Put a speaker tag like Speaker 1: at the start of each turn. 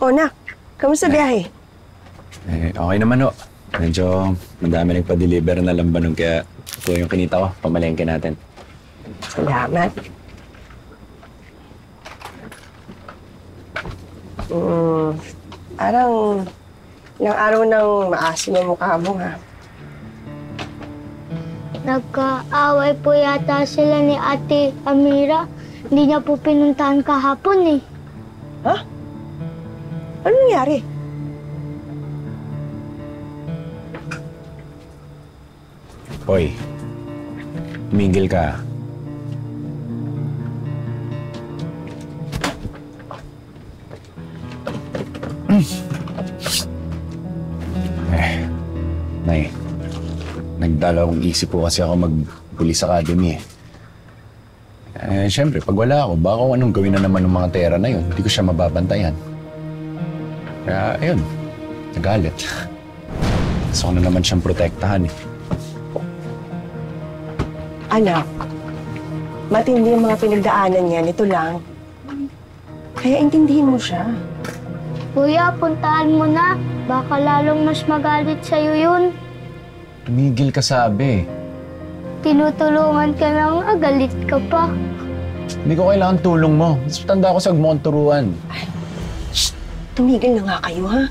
Speaker 1: O, nak. Kamusta biyahe?
Speaker 2: Okay naman ho. Medyo madami nagpa-deliver na lambanog kaya ito yung kinita ko. Pamalengke natin.
Speaker 1: Salamat. Parang ilang araw nang maasim ang mukha mo, ha?
Speaker 3: Nagkaaway po yata sila ni Ate Amira. Hindi niya po pinuntahan kahapon eh.
Speaker 1: Ha? Ano nangyari?
Speaker 2: Hoy, tumigil ka. Nay, nagdalawang isip po kasi ako mag-Police Academy eh. Siyempre, pag wala ako, baka kung anong gawin na naman ng mga tera na yun, hindi ko siya mababantayan. Kaya, ayun, nagalit. Gusto ko na naman siyang protektahan eh.
Speaker 1: Anak, matindi yung mga pinagdaanan niya. Ito lang. Kaya intindihin mo siya.
Speaker 3: Kuya, puntaan mo na. Baka lalong mas magalit sa'yo yun.
Speaker 2: Tumigil ka sabi.
Speaker 3: Tinutulungan ka na nga, galit ka pa.
Speaker 2: Hindi ko kailangan tulong mo. Mas matanda ako sa mo turuan.
Speaker 1: Tumigil na nga kayo, ha?